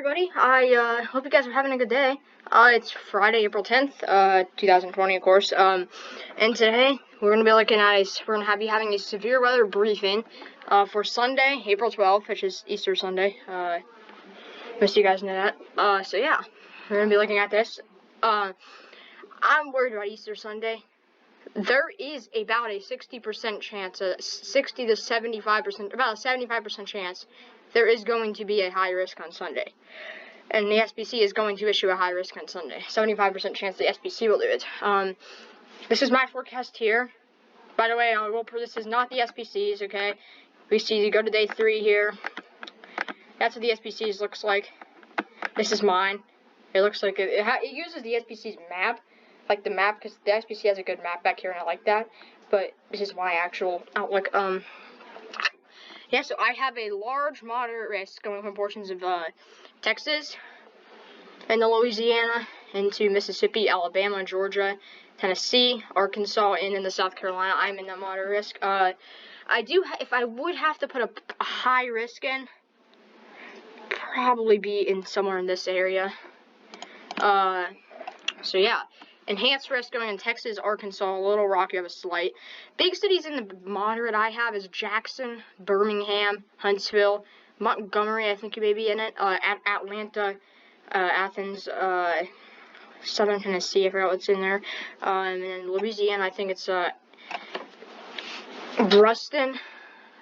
everybody. I hope you guys are having a good day. It's Friday, April 10th, 2020, of course. And today we're gonna be having a severe weather briefing for Sunday, April 12th, which is Easter Sunday. Most of you guys know that. So yeah, we're gonna be looking at this. I'm worried about Easter Sunday. There is about a 60% chance, 60 to 75%, about a 75% chance there is going to be a high risk on Sunday. And the SBC is going to issue a high risk on Sunday. 75% chance the SBC will do it. This is my forecast here. By the way, this is not the SBCs, okay? You go to day 3 here. That's what the SBCs looks like. This is mine. It looks like it uses the SBC's map. Like the map, because the SBC has a good map back here and I like that, but this is my actual outlook. Yeah, so I have a large moderate risk going from portions of Texas and Louisiana into Mississippi, Alabama, Georgia, Tennessee, Arkansas, and in the South Carolina. I'm in that moderate risk. If I would have to put a high risk in, probably be in somewhere in this area. So yeah. Enhanced risk going in Texas, Arkansas, Little Rock, you have a slight. Big cities in the moderate I have is Jackson, Birmingham, Huntsville, Montgomery, I think you may be in it, Atlanta, Athens, Southern Tennessee, I forgot what's in there, and then Louisiana, I think it's Ruston,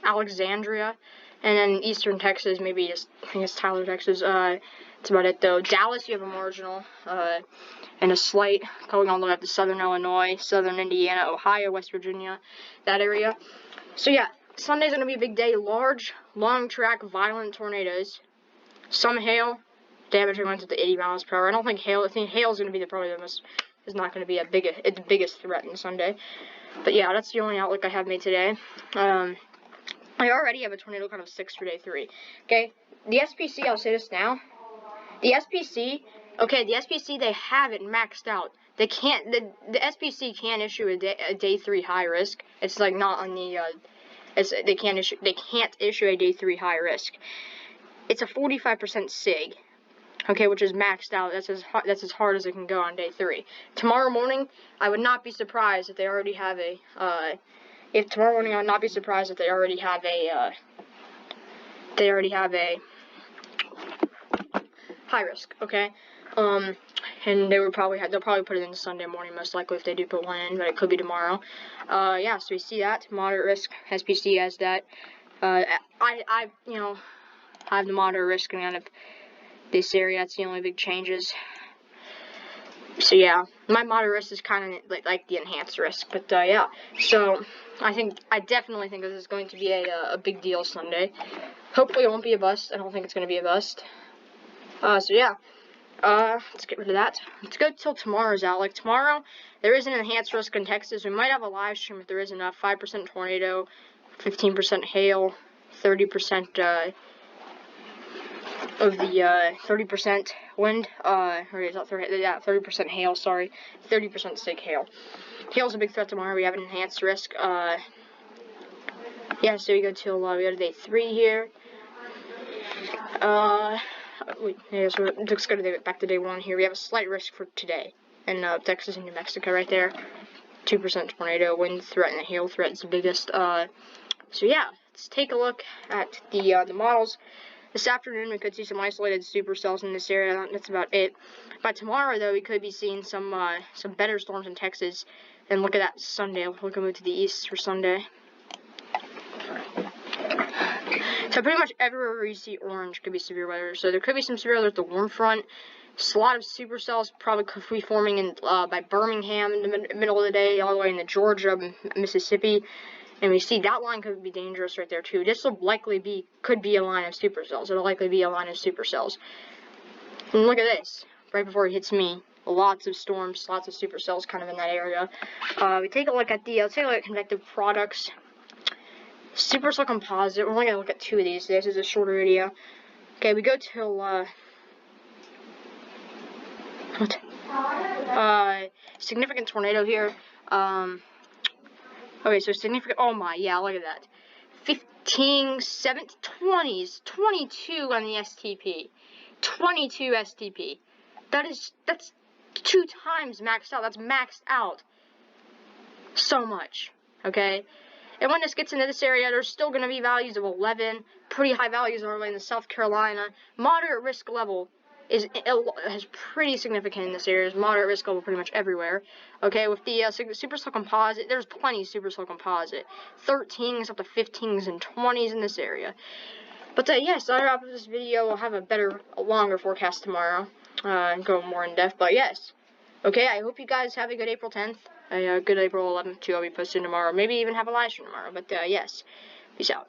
Alexandria, and then Eastern Texas, I think it's Tyler, Texas. That's about it, though. Dallas, you have a marginal, and a slight going all the way up to Southern Illinois, Southern Indiana, Ohio, West Virginia, that area. So yeah, Sunday's going to be a big day. Large, long track, violent tornadoes. Some hail, damage going to 80 miles per hour. I think hail is going to be is not going to be the biggest threat on Sunday. But yeah, that's the only outlook I have made today. I already have a tornado count of 6 for day 3. Okay, the SPC, I'll say this now. The SPC, they have it maxed out. They can't, the SPC can't issue a day 3 high risk. It's like not on the, they can't issue a day 3 high risk. It's a 45% SIG, okay, which is maxed out. That's as hard as it can go on day 3. Tomorrow morning, I would not be surprised if they already have a, high risk, okay? And they'll probably put it in Sunday morning, most likely, if they do put one in, but it could be tomorrow. Yeah, so we see that, moderate risk, SPC has that. I have the moderate risk coming out of this area. That's the only big changes. So yeah, my moderate risk is kind of like the enhanced risk, but yeah. So I definitely think this is going to be a big deal Sunday. Hopefully it won't be a bust. I don't think it's going to be a bust. So yeah, let's get rid of that. Let's go till tomorrow's out. Like tomorrow, there is an enhanced risk in Texas. We might have a live stream if there is enough. 5% tornado, 15% hail, 30% of the 30% wind. Or is that 30? Yeah, 30% hail. Sorry, 30% stick hail. Hail's a big threat tomorrow. We have an enhanced risk. Yeah, so we go to day 3 here. So let's go back to day 1 here. We have a slight risk for today in Texas and New Mexico right there. 2% tornado, wind threat, and the hail threat is the biggest. So yeah, let's take a look at the models. This afternoon, we could see some isolated supercells in this area. That's about it. By tomorrow, though, we could be seeing some better storms in Texas. And look at that Sunday. We'll go move to the east for Sunday. So pretty much everywhere where you see orange could be severe weather. So there could be some severe weather at the warm front. A lot of supercells probably could be forming by Birmingham in the middle of the day, all the way into Georgia, Mississippi. And we see that line could be dangerous right there too. This will could be a line of supercells. It'll likely be a line of supercells. And look at this. Right before it hits me, lots of storms, lots of supercells kind of in that area. Let's take a look at convective products. Supercell composite. We're only going to look at 2 of these. This is a shorter video. Okay, we go till significant tornado here. Okay, so significant. Oh my, yeah, look at that. 15, 17, 20s, 22 on the STP. 22 STP. That's 2 times maxed out. That's maxed out so much, okay? And when this gets into this area, there's still going to be values of 11, pretty high values over in the South Carolina. Moderate risk level is pretty significant in this area. There's moderate risk level pretty much everywhere. Okay, with the supercell composite, there's plenty of supercell composite. 13s up to 15s and 20s in this area. But yes, I'll wrap up this video. We'll have a longer forecast tomorrow and go more in depth. But yes, okay, I hope you guys have a good April 10th. A good April 11th too. I'll be posting tomorrow. Maybe even have a live stream tomorrow. But yes, peace out.